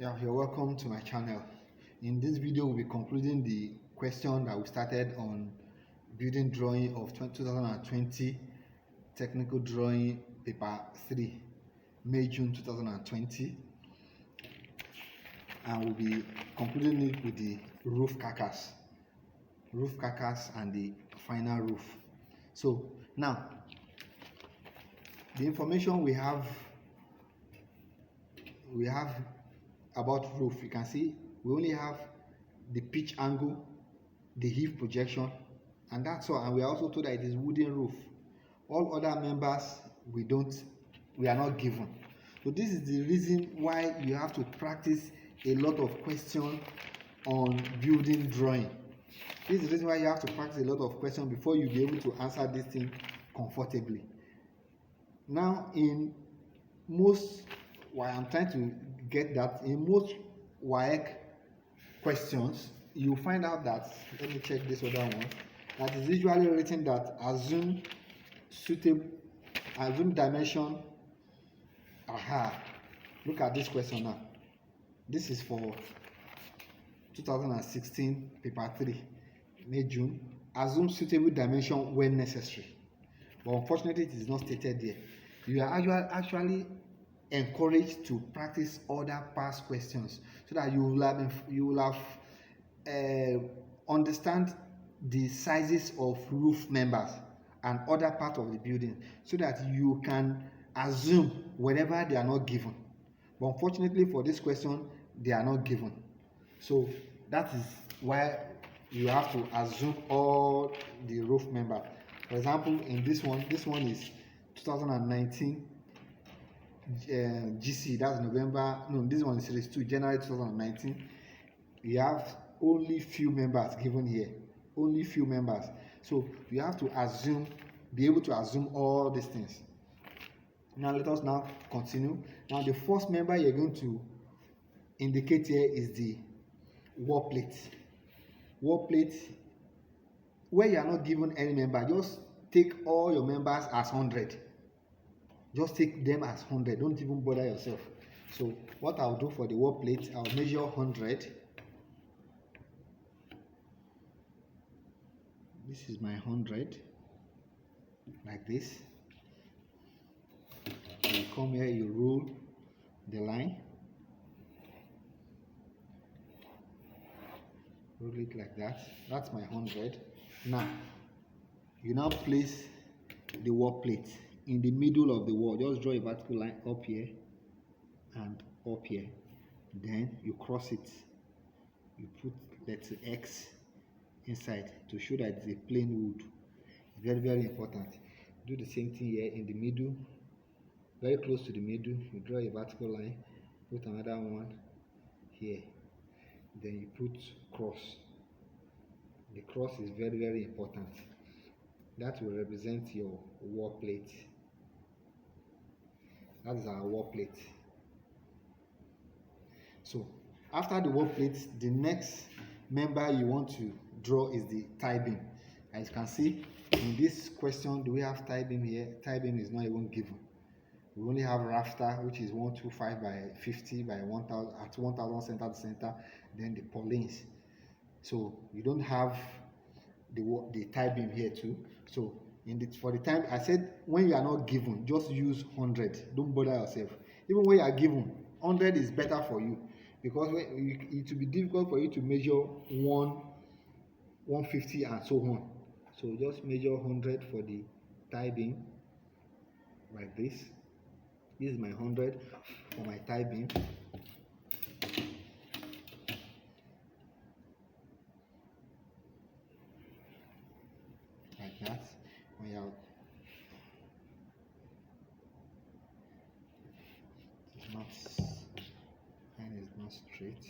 Yeah, you're welcome to my channel. In this video, we'll be concluding the question that we started on building drawing of 2020 technical drawing paper 3, May-June 2020, and we'll be concluding it with the roof carcass and the final roof. So now the information we have about roof, you can see we only have the pitch angle, the Eave projection, and that's all. And we are also told that it is wooden roof. All other members we are not given. So this is the reason why you have to practice a lot of questions on building drawing. This is the reason why you have to practice a lot of questions before you be able to answer this thing comfortably. Now, in most, why I'm trying to get that, in most WAEC questions, you find out that, let me check this other one, that is usually written that assume dimension. Look at this question now. This is for 2016 paper 3, May-June. Assume suitable dimension when necessary. But unfortunately, it is not stated there. You are actually encouraged to practice other past questions so that you will have understand the sizes of roof members and other part of the building, so that you can assume whenever they are not given. But unfortunately for this question, they are not given. So that is why you have to assume all the roof members. For example, in this one is 2019 GC, that's November. No, this one is series 2, January 2019. You have only few members given here, only few members. So you have to be able to assume all these things. Now let us now continue. Now the first member you're going to indicate here is the wall plate. Wall plate, where you are not given any member, just take all your members as 100. Just take them as 100. Don't even bother yourself. So what I'll do for the wall plate, I'll measure 100. This is my 100, like this. You come here, you rule the line, rule it like that. That's my 100. Now you now place the wall plate in the middle of the wall. Just draw a vertical line up here and up here. Then you cross it. You put letter X inside to show that it's a plain wood. Very, very important. Do the same thing here in the middle, very close to the middle. You draw a vertical line, put another one here, then you put cross. The cross is very, very important. That will represent your wall plate. That is our wall plate. So after the wall plate, the next member you want to draw is the tie beam. As you can see in this question, do we have tie beam here? Tie beam is not even given. We only have rafter, which is 125 by 50 by 1000 at 1000 center to center, then the purlins. So you don't have the tie beam here too. So for the time, I said when you are not given, just use 100. Don't bother yourself. Even when you are given, 100 is better for you, because it will be difficult for you to measure 150 and so on. So just measure 100 for the tie beam, like this. This is my 100 for my tie beam. Like that. When you have, line is not straight.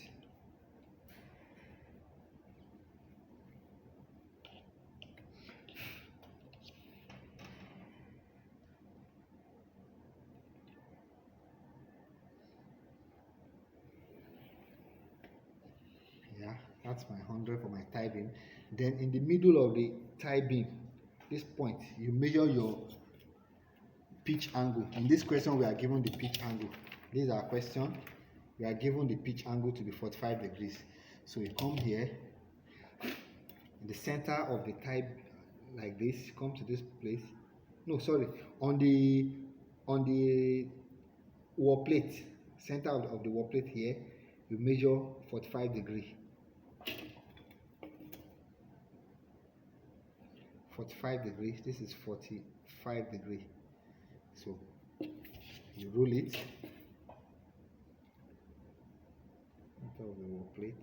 Yeah, that's my 100 for my tie beam. Then in the middle of the tie beam, this point, you measure your pitch angle. In this question, we are given the pitch angle. This is our question. we are given the pitch angle to be 45 degrees. So you come here, in the center of the type like this, come to this place. No, sorry, on the wall plate, center of the wall plate here, you measure 45 degrees. 45 degrees, this is 45 degrees. So you roll it center of the wall plate,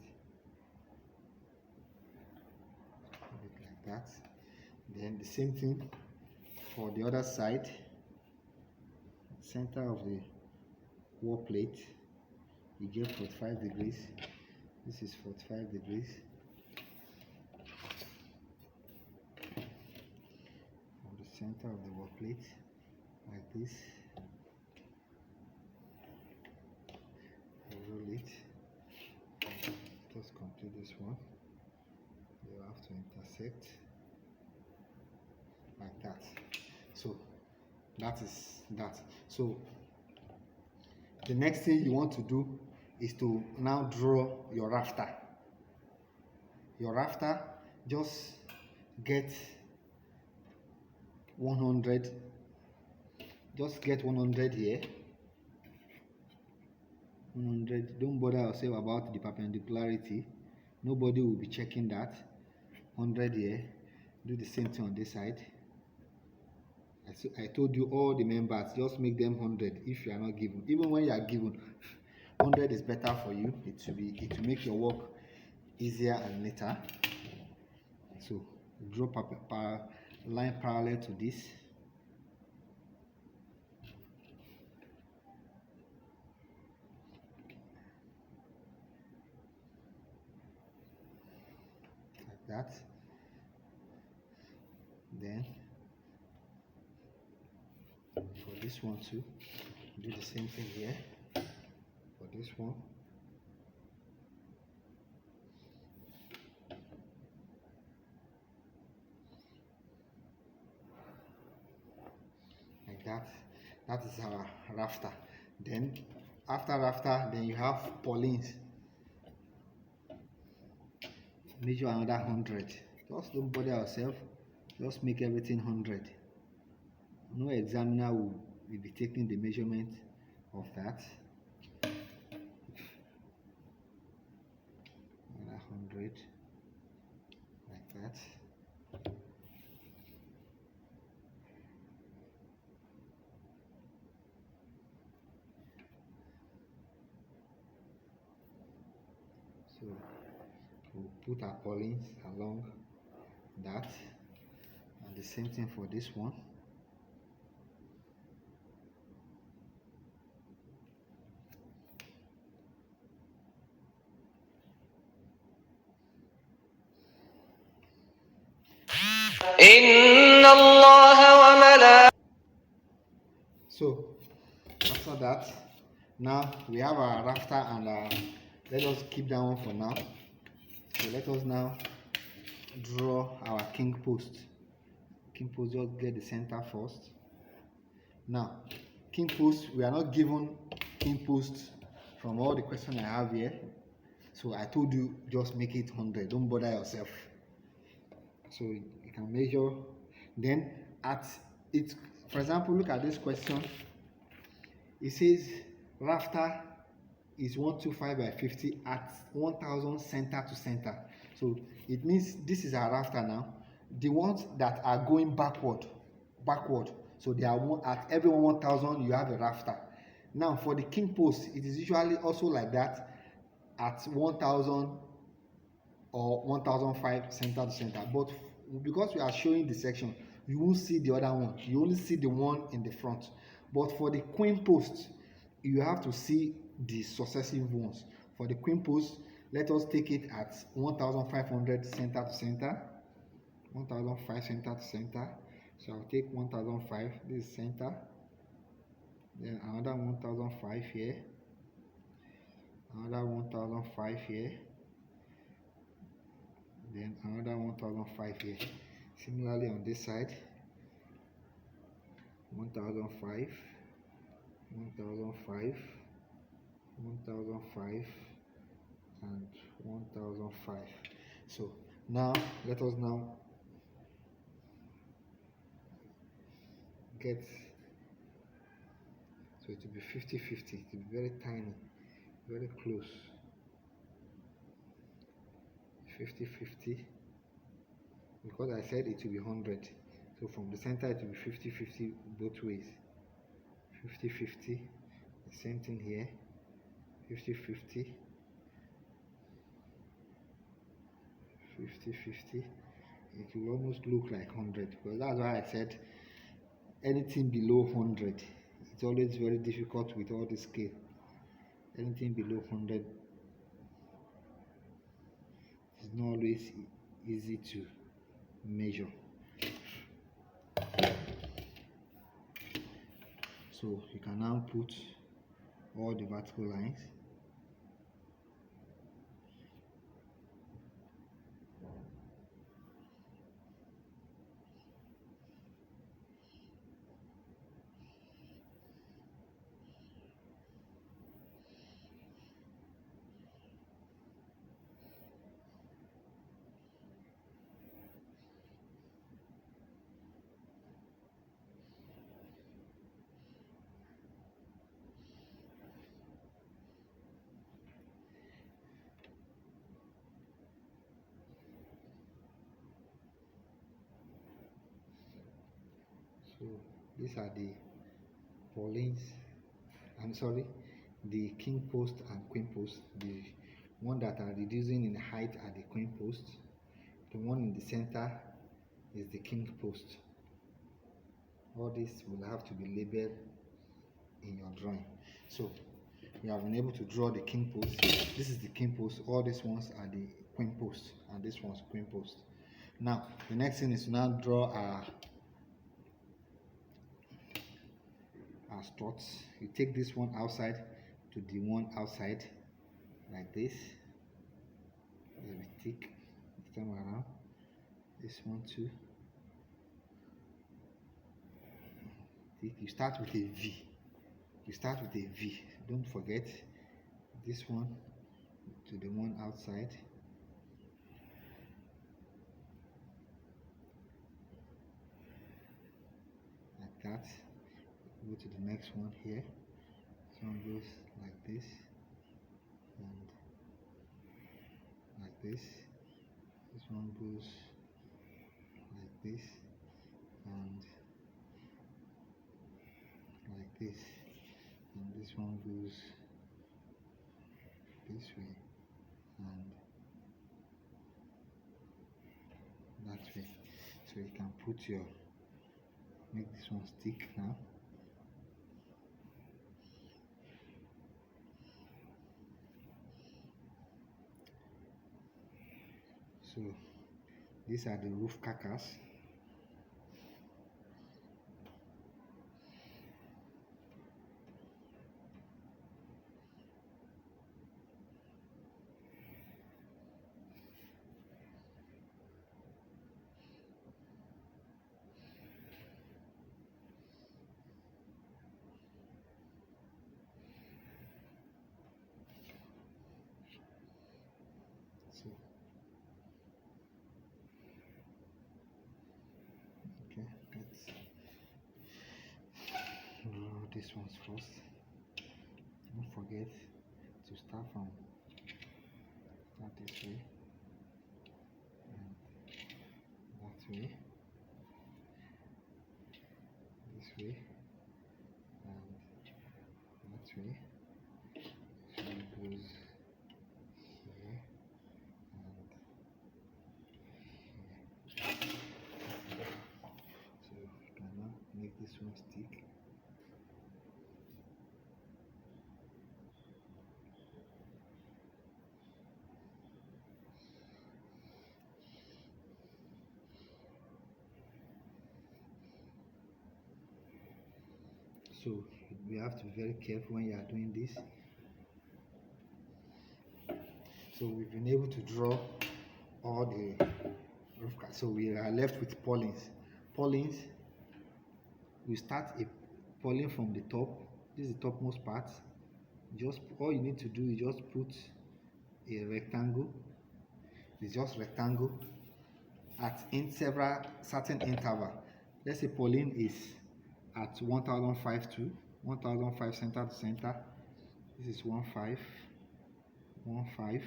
like that. Then the same thing for the other side, center of the wall plate, you get 45 degrees. This is 45 degrees. From the center of the wall plate, like this. Roll it. Just complete this one. You have to intersect like that. So that is that. So the next thing you want to do is to now draw your rafter. Your rafter, just get 100. Just get 100 here. 100. Don't bother yourself about the perpendicularity. Nobody will be checking that. 100 here. Do the same thing on this side. I told you all the members, just make them 100 if you are not given. Even when you are given, 100 is better for you. It will make your work easier and neater. So draw line parallel to this. Like that. Then for this one too, do the same thing here. For this one, like that. That is our rafter. Then after rafter, then you have purlins. Measure another 100. Just don't bother yourself. Just make everything 100. No examiner will be taking the measurement of that. Another 100, like that. So we'll put our purlins along that, and the same thing for this one. So after that, now we have our rafter, and let us keep that one for now. So let us now draw our king post. King post, just get the center first. Now king post, we are not given king post from all the questions I have here. So I told you, just make it 100. Don't bother yourself. So you can measure. Then at it, for example, look at this question. It says rafter is 125 by 50 at 1000 center to center. So it means this is our rafter now. The ones that are going backward. So they are at every 1000 you have a rafter. Now for the king post, it is usually also like that at 1000 or 1005 center to center. But because we are showing the section, you won't see the other one. You only see the one in the front. But for the queen post, you have to see the successive ones. For the queen post, let us take it at 1500 center to center. 1005 center to center. So I'll take 1005, this is center. Then another 1005 here. Another 1005 here. Then another 1005 here. Similarly on this side, 1005, 1005, 1005 and 1005. So now let us now get, so it will be 50-50. It will be very tiny, very close. 50-50, because I said it will be 100, so from the center it will be 50-50 both ways. 50-50, the same thing here. 50-50, 50-50. It will almost look like 100, because that's why I said anything below 100, it's always very difficult with all the scale. Anything below 100 is not always easy to measure. So you can now put all the vertical lines. So these are the purlins, the king post and queen post. The one that are reducing in height are the queen post. The one in the center is the king post. All this will have to be labeled in your drawing. So you have been able to draw the king post. This is the king post. All these ones are the queen post, and this one's queen post. Now the next thing is to now draw our struts. You take this one outside to the one outside like this. Let me take this time around. This one too. You start with a V. You start with a V. Don't forget this one to the one outside. Like that. Go to the next one here. This one goes like this and like this. This one goes like this and like this, and this one goes this way and that way. So you can put your, make this one stick now. So these are the roof carcass. So okay, let's draw this one's first. Don't forget to start this way and that way, this way and that way. So it goes here and here. So you can now make this one stick. So we have to be very careful when you are doing this. So we've been able to draw all the roof carcass. So we are left with purlins. Purlins, we start a purlin from the top. This is the topmost part. Just all you need to do is just put a rectangle. It's just rectangle at in several certain interval. Let's say purlin is at 1005 to 1005 center to center. This is 15, 15,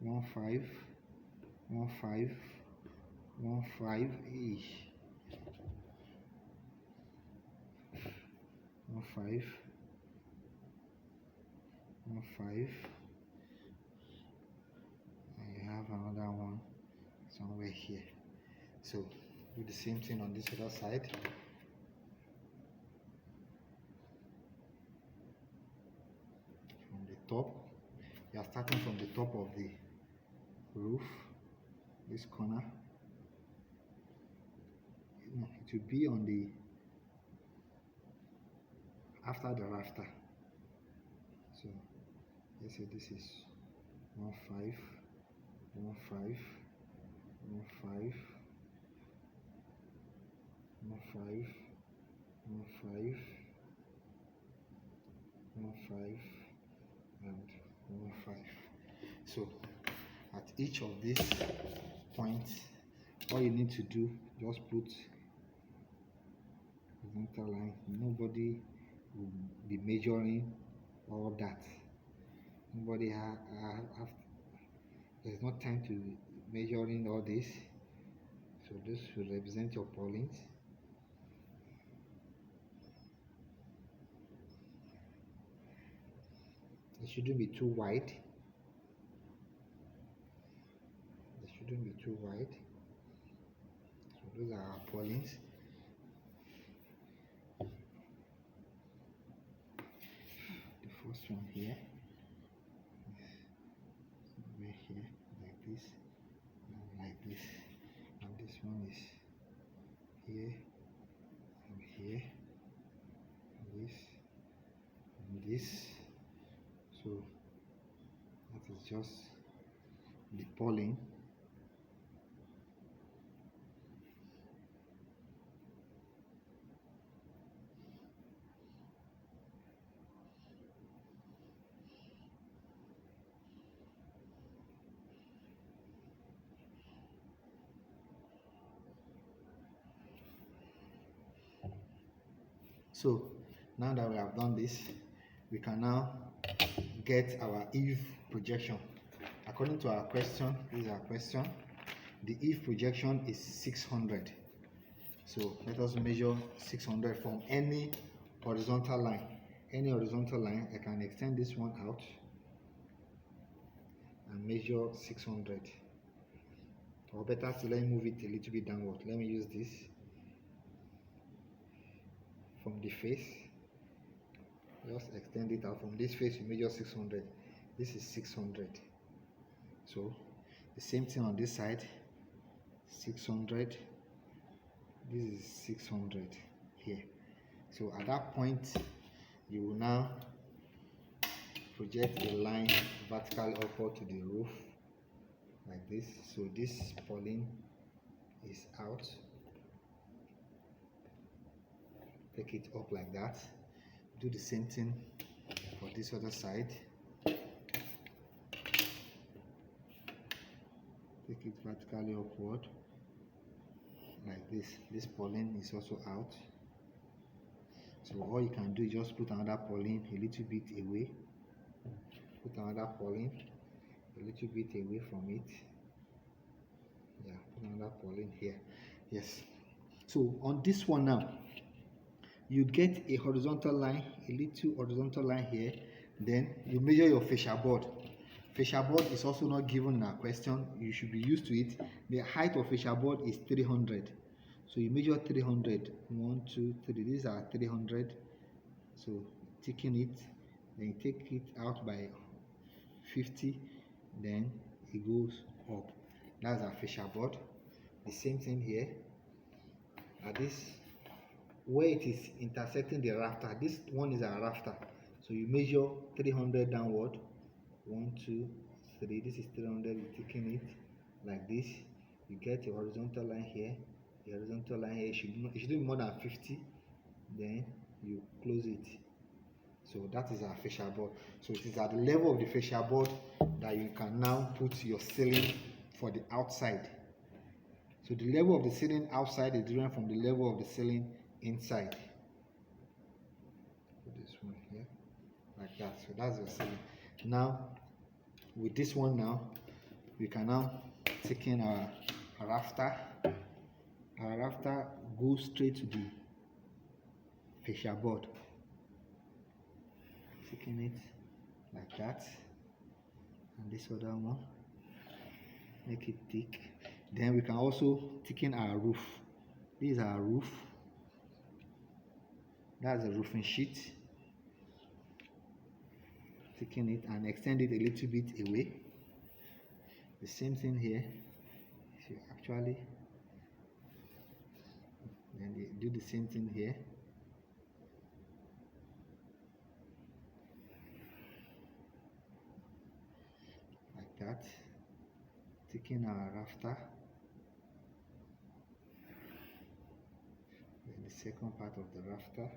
15, 15, 15 ish. 15, 15, and you have another one somewhere here. So do the same thing on this other side. From the top, you are starting from the top of the roof, this corner. It will be on the after the rafter. So let's say this is 15, 15, 15, 15, 15, 15, and 15. So at each of these points, all you need to do, just put horizontal line. Nobody will be measuring all that. Nobody there's no time to measuring all this. So this will represent your purlins. It shouldn't be too wide. It shouldn't be too wide. So those are our purlins. The first one here, somewhere here, like this, and like this, and this one is here, and here, and this, and this. So that is just the purlin. So now that we have done this, we can now get our Eave projection. According to our question, this is our question. The Eave projection is 600. So let us measure 600 from any horizontal line. Any horizontal line, I can extend this one out and measure 600. Or better still, let me move it a little bit downward. Let me use this from the face. Just extend it out from this face. You measure 600. This is 600. So the same thing on this side. 600. This is 600 here. So at that point, you will now project a line vertically upward to the roof like this. So this purlin is out. Take it up like that. Do the same thing for this other side. Take it vertically upward like this. This purlin is also out. So all you can do is just put another purlin a little bit away. Put another purlin a little bit away from it. Yeah, put another purlin here. Yes. So on this one now, you get a horizontal line, a little horizontal line here. Then you measure your fascia board. Fascia board is also not given in our question. You should be used to it. The height of fascia board is 300. So you measure 300. 1, 2, 3. These are 300. So taking it, then you take it out by 50. Then it goes up. That's our fascia board. The same thing here. At this, where it is intersecting the rafter, this one is our rafter. So you measure 300 downward. 1, 2, 3. This is 300. You're taking it like this. You get a horizontal line here. The horizontal line here should be more than 50. Then you close it. So that is our fascia board. So it is at the level of the fascia board that you can now put your ceiling for the outside. So the level of the ceiling outside is different from the level of the ceiling inside. Put this one here, like that. So that's your ceiling. Now, with this one now, we can now take in our rafter. Our rafter goes straight to the fascia board. Taking it like that, and this other one, make it thick. Then we can also thicken our roof. This is our roof. That's the roofing sheet. Thicken it and extend it a little bit away. The same thing here. If you actually then do the same thing here. Like that. Thicken our rafter. Then the second part of the rafter.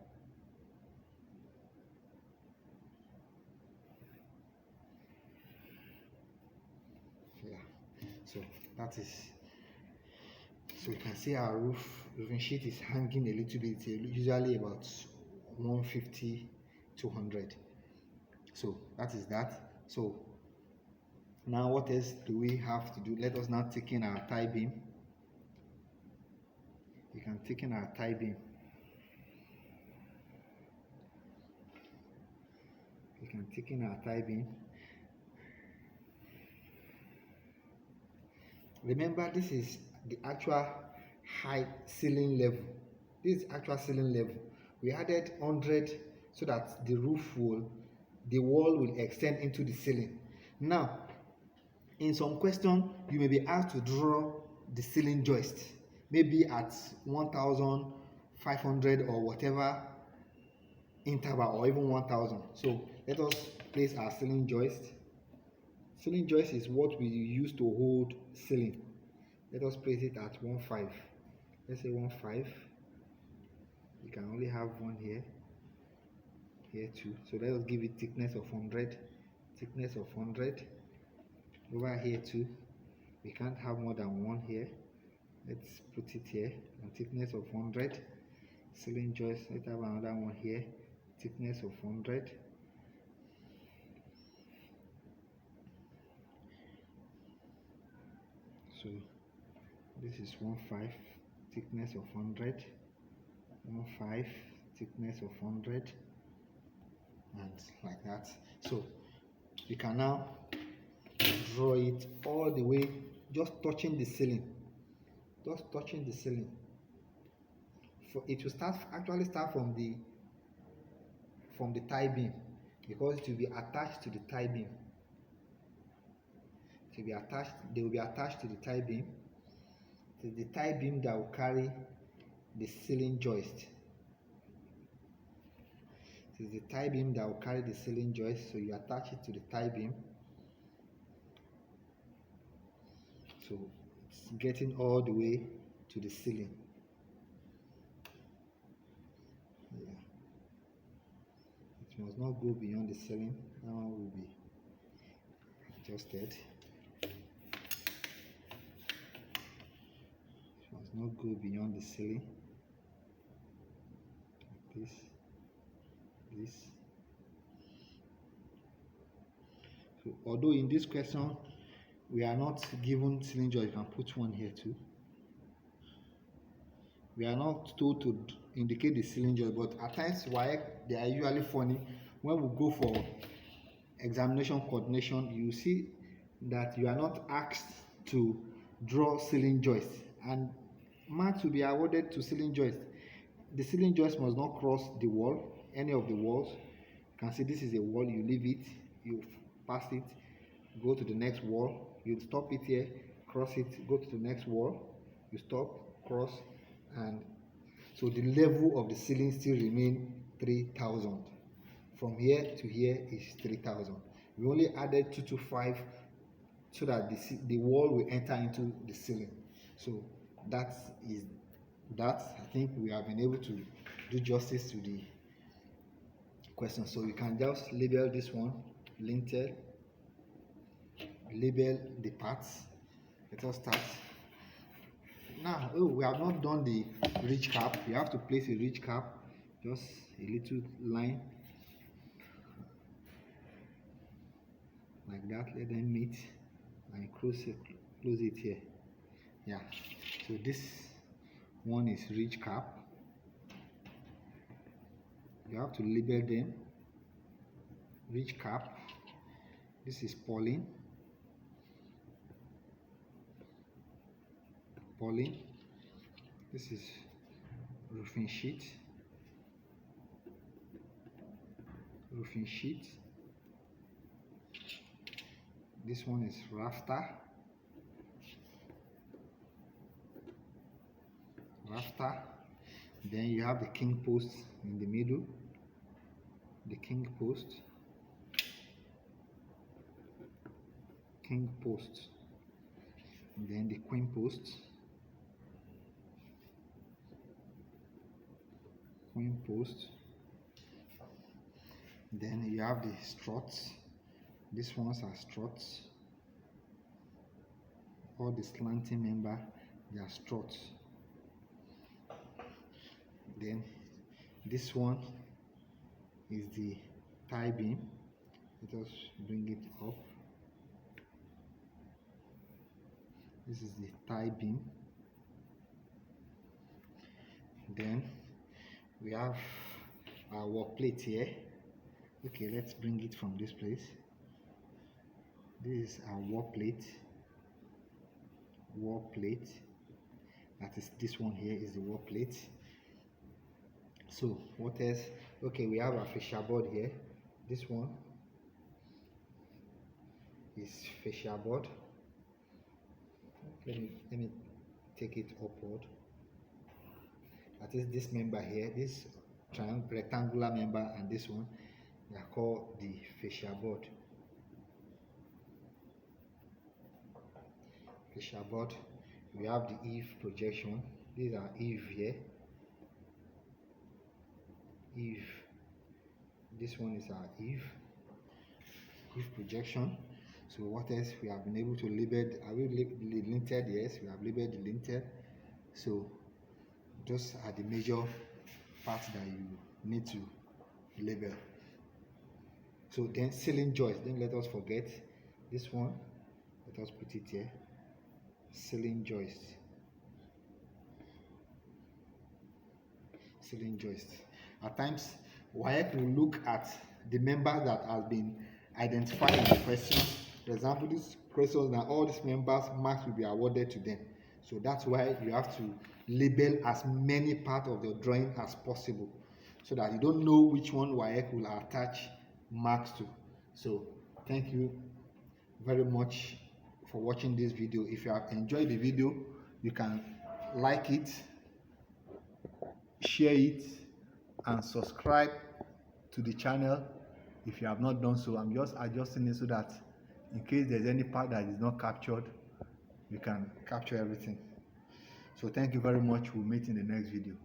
Yeah. So that is, so you can see our roofing sheet is hanging a little bit. It's usually about 150, 200. So that is that. So now what else do we have to do? Let us now take in our tie beam. You can take in our tie beam. You can take in our tie beam. Remember, this is the actual height ceiling level. This is actual ceiling level. We added 100 so that the wall will extend into the ceiling. Now, in some question, you may be asked to draw the ceiling joist, maybe at 1,500 or whatever interval, or even 1,000. So let us place our ceiling joist. Ceiling joist is what we use to hold ceiling. Let us place it at 1.5. Let's say 1.5. You can only have one here, here too. So let us give it thickness of 100. Thickness of 100. Over here too, we can't have more than one here. Let's put it here, and thickness of 100. Ceiling joist, let's have another one here, thickness of 100. So this is 1.5, thickness of 100. 1.5, thickness of 100, and like that. So you can now draw it all the way, just touching the ceiling. Just touching the ceiling. For it will actually start from the tie beam, because it will be attached to the tie beam. It will be attached. They will be attached to the tie beam. It is the tie beam that will carry the ceiling joist. It is the tie beam that will carry the ceiling joist. So you attach it to the tie beam. So it's getting all the way to the ceiling. Yeah. It must not go beyond the ceiling. That one will be adjusted. It must not go beyond the ceiling. Like this. So although in this question we are not given ceiling joist, you can put one here too. We are not told to indicate the ceiling joist, but at times why they are usually funny. When we go for examination coordination, you see that you are not asked to draw ceiling joist, and marks will be awarded to ceiling joist. The ceiling joist must not cross the wall, any of the walls. You can see this is a wall, you leave it, you pass it, go to the next wall, you stop it here, cross it, go to the next wall, you stop, cross, and so the level of the ceiling still remain 3,000. From here to here is 3,000. We only added 225 so that the wall will enter into the ceiling. So that is that. I think we have been able to do justice to the question. So you can just label this one lintel, label the parts. Let us start. Now, we have not done the ridge cap. You have to place a ridge cap, just a little line like that. Let them meet and close it here. Yeah. So this one is ridge cap. You have to label them. Ridge cap. This is purlin. This is roofing sheet. This one is rafter. Then you have the king post in the middle. The king post. And then the queen post. Then you have the struts. These ones are struts. All the slanting member, they are struts. Then this one is the tie beam. Let us bring it up. This is the tie beam. Then we have our work plate here. Okay, let's bring it from this place. This is our work plate. That is, this one here is the work plate. So what else? Okay, we have our fascia board here. This one is fascia board. Let me take it upward. That is this member here, this rectangular member, and this one, they are called the fascia board. We have the Eave projection. These are Eave here. This one is our Eave projection. So what else? We have been able to label. Are we linted? Yes, we have labeled the lintel. So those are the major parts that you need to label. So then ceiling joist. Then let us forget this one. Let us put it here. Ceiling joist. At times, Wassce will look at the members that have been identified in the question. For example, this question, now all these members, marks will be awarded to them. So that's why you have to label as many parts of the drawing as possible, so that you don't know which one Wassce will attach marks to. So thank you very much for watching this video. If you have enjoyed the video, you can like it, share it, and subscribe to the channel if you have not done so. I'm just adjusting it so that in case there's any part that is not captured, you can capture everything. So thank you very much. We'll meet in the next video.